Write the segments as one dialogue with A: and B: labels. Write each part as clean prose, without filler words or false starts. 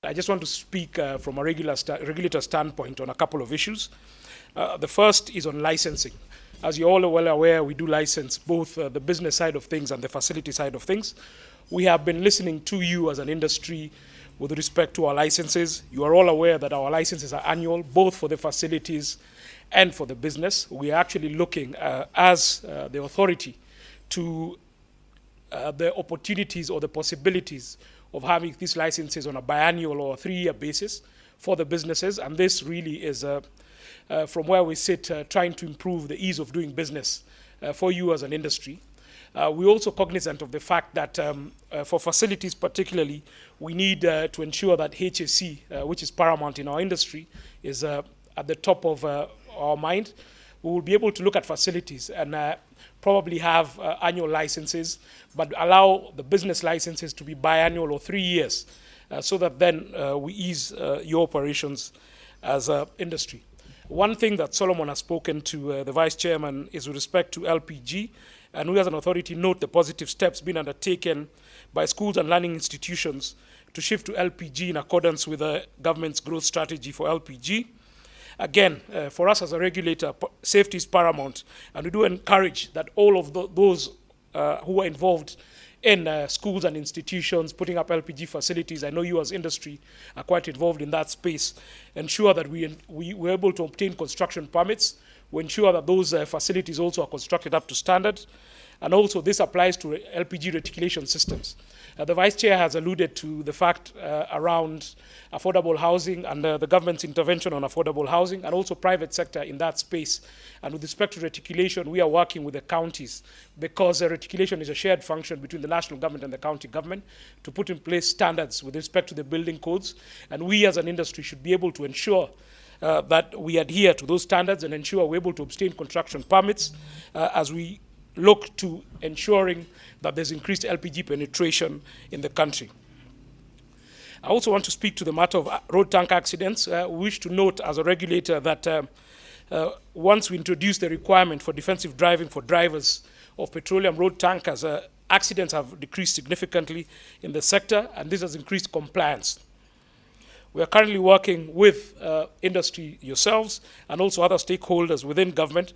A: I just want to speak from a regulator standpoint on a couple of issues. The first is on licensing. As you're all well aware, we do license both the business side of things and the facility side of things. We have been listening to you as an industry with respect to our licenses. You are all aware that our licenses are annual, both for the facilities and for the business. We are actually looking as the authority to the opportunities or the possibilities of having these licenses on a biannual or a 3-year basis for the businesses. And this really is, from where we sit, trying to improve the ease of doing business for you as an industry. We're also cognizant of the fact that for facilities particularly, we need to ensure that HSE, which is paramount in our industry, is at the top of our mind. We will be able to look at facilities and probably have annual licenses, but allow the business licenses to be biannual or 3 years, so that then we ease your operations as an industry. One thing that Solomon has spoken to the Vice Chairman is with respect to LPG, and we as an authority note the positive steps being undertaken by schools and learning institutions to shift to LPG in accordance with the government's growth strategy for LPG. Again, for us as a regulator, safety is paramount, and we do encourage that all of those who are involved in schools and institutions putting up LPG facilities, I know you as industry are quite involved in that space, ensure that we're able to obtain construction permits. We ensure that those facilities also are constructed up to standard. And also this applies to LPG reticulation systems. The Vice Chair has alluded to the fact around affordable housing and the government's intervention on affordable housing, and also private sector in that space. And with respect to reticulation, we are working with the counties, because reticulation is a shared function between the national government and the county government, to put in place standards with respect to the building codes. And we as an industry should be able to ensure that we adhere to those standards and ensure we're able to obtain construction permits as we look to ensuring that there's increased LPG penetration in the country. I also want to speak to the matter of road tank accidents. We wish to note as a regulator that once we introduce the requirement for defensive driving for drivers of petroleum road tankers, accidents have decreased significantly in the sector, and this has increased compliance. We are currently working with industry, yourselves, and also other stakeholders within government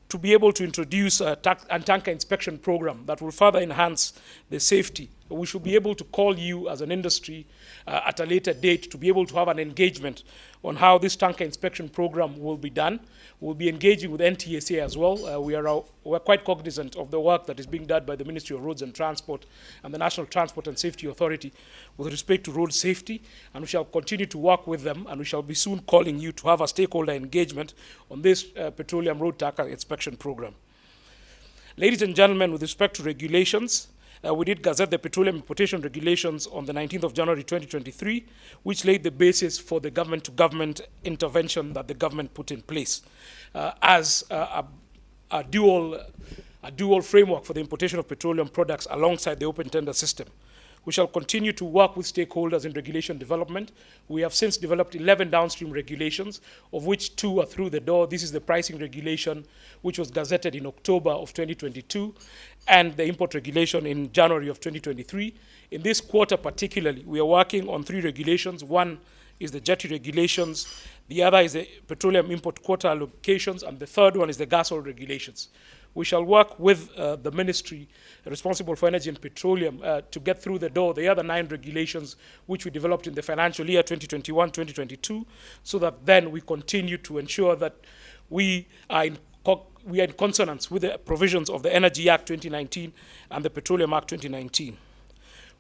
A: to be able to introduce a tanker inspection program that will further enhance the safety. We should be able to call you as an industry at a later date to be able to have an engagement on how this tanker inspection program will be done. We'll be engaging with NTSA as well. We're quite cognizant of the work that is being done by the Ministry of Roads and Transport and the National Transport and Safety Authority with respect to road safety, and we shall continue to work with them, and we shall be soon calling you to have a stakeholder engagement on this petroleum road tanker inspection program. Ladies and gentlemen, with respect to regulations, we did gazette the petroleum importation regulations on the 19th of January 2023, which laid the basis for the government-to-government intervention that the government put in place as a dual framework for the importation of petroleum products alongside the open tender system. We shall continue to work with stakeholders in regulation development. We have since developed 11 downstream regulations, of which 2 are through the door. This is the pricing regulation, which was gazetted in October of 2022, and the import regulation in January of 2023. In this quarter particularly, we are working on 3 regulations. One is the jetty regulations, the other is the petroleum import quota allocations, and the third one is the gas oil regulations. We shall work with the ministry responsible for energy and petroleum to get through the door the other 9 regulations which we developed in the financial year 2021-2022, so that then we continue to ensure that we are in consonance with the provisions of the Energy Act 2019 and the Petroleum Act 2019.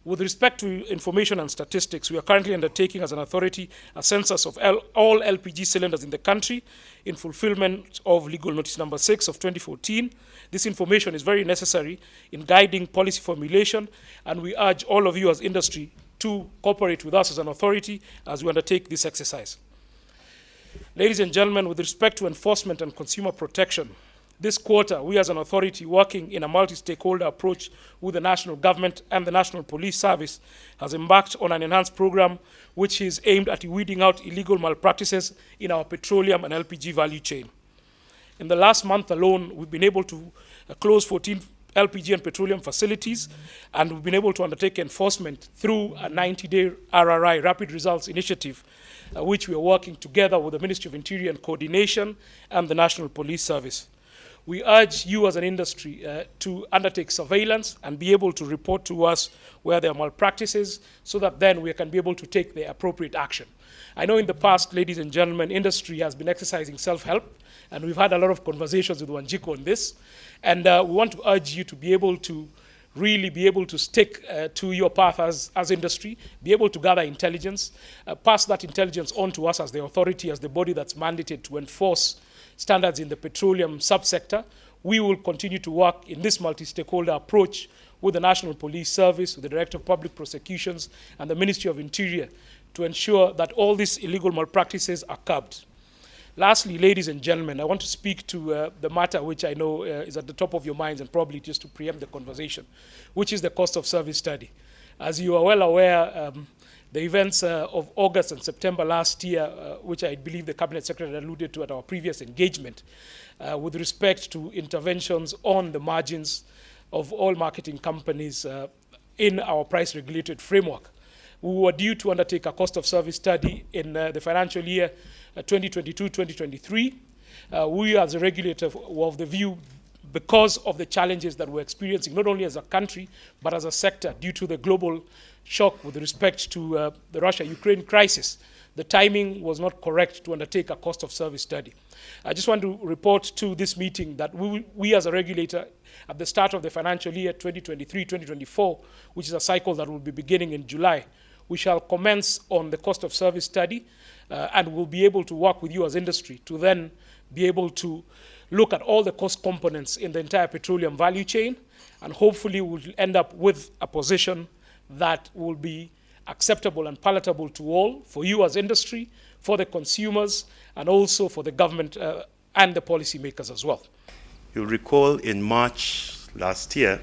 A: With respect to information and statistics, we are currently undertaking as an authority a census of all LPG cylinders in the country in fulfillment of Legal Notice Number 6 of 2014. This information is very necessary in guiding policy formulation, and we urge all of you as industry to cooperate with us as an authority as we undertake this exercise. Ladies and gentlemen, with respect to enforcement and consumer protection, this quarter, we as an authority working in a multi-stakeholder approach with the national government and the National Police Service has embarked on an enhanced program which is aimed at weeding out illegal malpractices in our petroleum and LPG value chain. In the last month alone, we've been able to close 14 LPG and petroleum facilities, and we've been able to undertake enforcement through a 90-day RRI, Rapid Results Initiative, which we are working together with the Ministry of Interior and Coordination and the National Police Service. We urge you as an industry to undertake surveillance and be able to report to us where there are malpractices, so that then we can be able to take the appropriate action. I know in the past, ladies and gentlemen, industry has been exercising self-help, and we've had a lot of conversations with Wanjiko on this. And we want to urge you to be able to really be able to stick to your path as industry, be able to gather intelligence, pass that intelligence on to us as the authority, as the body that's mandated to enforce standards in the petroleum subsector. We will continue to work in this multi-stakeholder approach with the National Police Service, with the Director of Public Prosecutions, and the Ministry of Interior to ensure that all these illegal malpractices are curbed. Lastly, ladies and gentlemen, I want to speak to the matter which I know is at the top of your minds, and probably just to preempt the conversation, which is the cost of service study. As you are well aware, the events of August and September last year, which I believe the Cabinet Secretary alluded to at our previous engagement, with respect to interventions on the margins of all marketing companies in our price-regulated framework. We were due to undertake a cost of service study in the financial year 2022-2023. We as a regulator were of the view, because of the challenges that we're experiencing, not only as a country, but as a sector, due to the global shock with respect to the Russia-Ukraine crisis, the timing was not correct to undertake a cost of service study. I just want to report to this meeting that we as a regulator, at the start of the financial year 2023-2024, which is a cycle that will be beginning in July, we shall commence on the cost of service study, and we'll be able to work with you as industry to then be able to look at all the cost components in the entire petroleum value chain, and hopefully we'll end up with a position that will be acceptable and palatable to all, for you as industry, for the consumers, and also for the government and the policymakers as well.
B: You'll recall in March last year,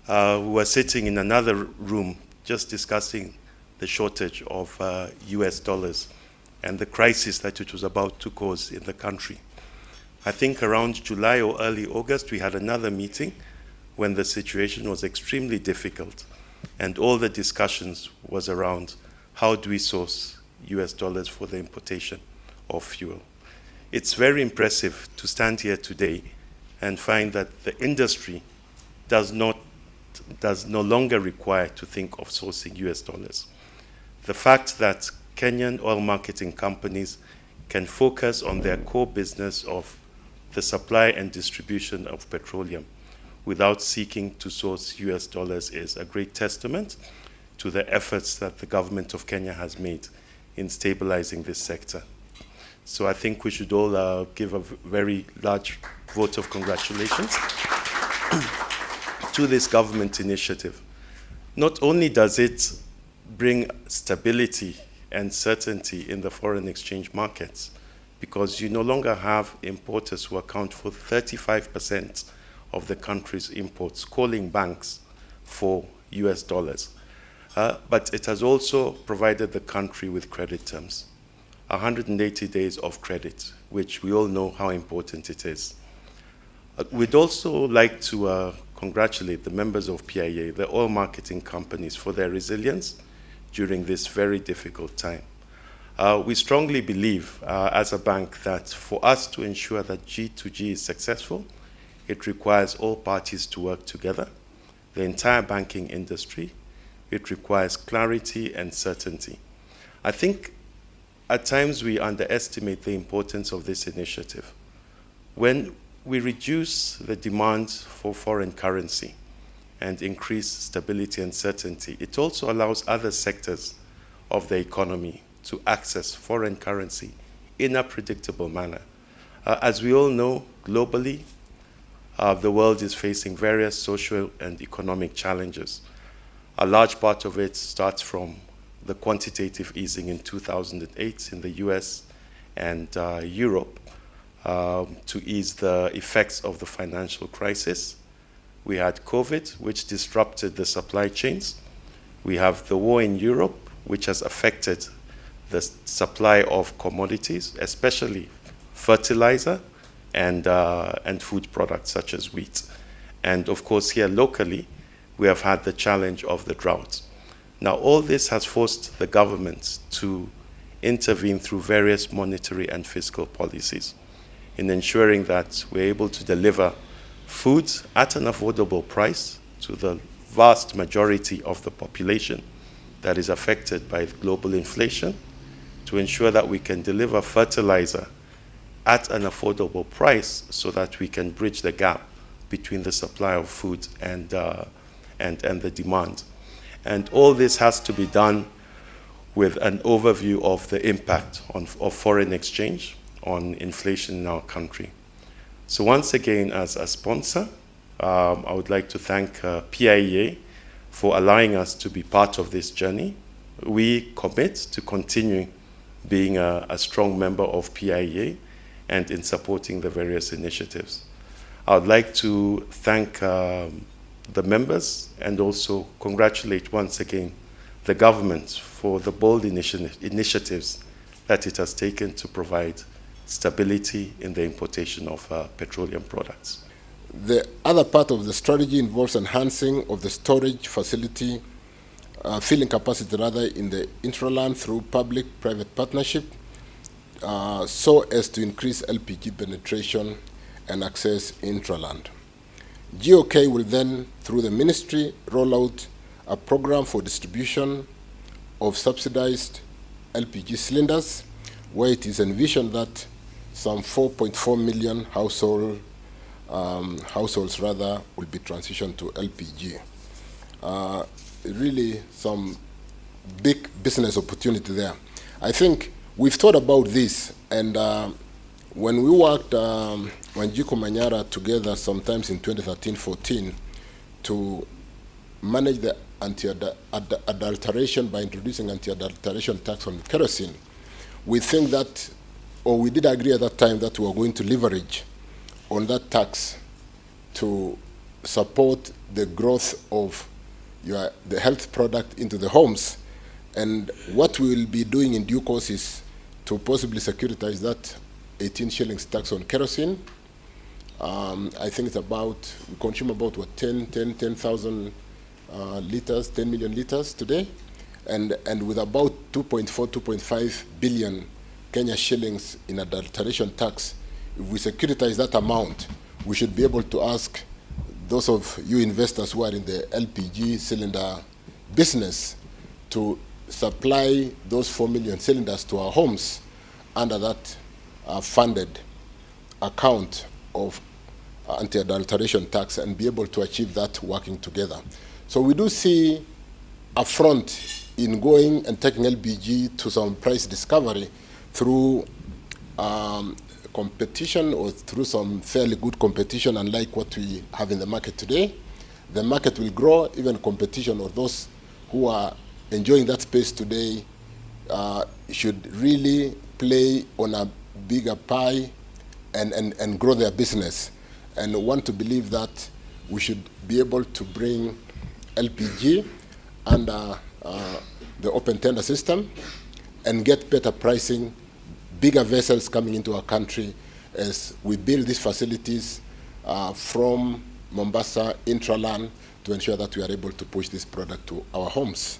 B: we were sitting in another room just discussing the shortage of US dollars and the crisis that it was about to cause in the country. I think around July or early August, we had another meeting when the situation was extremely difficult, and all the discussions was around how do we source US dollars for the importation of fuel. It's very impressive to stand here today and find that the industry does no longer require to think of sourcing US dollars. The fact that Kenyan oil marketing companies can focus on their core business of the supply and distribution of petroleum without seeking to source US dollars is a great testament to the efforts that the government of Kenya has made in stabilizing this sector. So I think we should all give a very large vote of congratulations to this government initiative. Not only does it bring stability and certainty in the foreign exchange markets, because you no longer have importers who account for 35% of the country's imports calling banks for US dollars. But it has also provided the country with credit terms, 180 days of credit, which we all know how important it is. We'd also like to congratulate the members of PIA, the oil marketing companies, for their resilience during this very difficult time. We strongly believe as a bank that for us to ensure that G2G is successful, it requires all parties to work together, the entire banking industry. It requires clarity and certainty. I think at times we underestimate the importance of this initiative. When we reduce the demand for foreign currency and increase stability and certainty, it also allows other sectors of the economy to access foreign currency in a predictable manner. As we all know, globally, the world is facing various social and economic challenges. A large part of it starts from the quantitative easing in 2008 in the US and Europe to ease the effects of the financial crisis. We had COVID, which disrupted the supply chains. We have the war in Europe, which has affected the supply of commodities, especially fertilizer and food products such as wheat. And of course, here locally, we have had the challenge of the drought. Now, all this has forced the government to intervene through various monetary and fiscal policies in ensuring that we're able to deliver food at an affordable price to the vast majority of the population that is affected by global inflation, to ensure that we can deliver fertilizer at an affordable price so that we can bridge the gap between the supply of food and the demand. And all this has to be done with an overview of the impact of foreign exchange on inflation in our country. So once again, as a sponsor, I would like to thank PIEA for allowing us to be part of this journey. We commit to continuing being a strong member of PIEA and in supporting the various initiatives. I would like to thank the members and also congratulate once again the government for the bold initiatives that it has taken to provide stability in the importation of petroleum products.
C: The other part of the strategy involves enhancing of the storage facility, filling capacity rather in the intraland through public-private partnership, so as to increase LPG penetration and access intraland. GOK will then, through the ministry, roll out a program for distribution of subsidized LPG cylinders, where it is envisioned that some 4.4 million households will be transitioned to LPG. Really some big business opportunity there. I think we've thought about this, and when we worked, Wanjiku Manyara together sometimes in 2013-14 to manage the anti-adulteration by introducing anti-adulteration tax on kerosene, we think that, or we did agree at that time that we were going to leverage on that tax to support the growth of the health product into the homes. And what we will be doing in due course is to possibly securitize that 18 shillings tax on kerosene. I think it's about, we consume about what, 10,000 liters, 10 million liters today. And with about 2.5 billion Kenya shillings in adulteration tax, if we securitize that amount, we should be able to ask those of you investors who are in the LPG cylinder business to supply those 4 million cylinders to our homes under that funded account of anti-adulteration tax and be able to achieve that working together. So we do see a front in going and taking LPG to some price discovery through competition or through some fairly good competition, unlike what we have in the market today. The market will grow, even competition, or those who are enjoying that space today should really play on a bigger pie and grow their business. And want to believe that we should be able to bring LPG under the open tender system and get better pricing, bigger vessels coming into our country as we build these facilities from Mombasa intraland to ensure that we are able to push this product to our homes.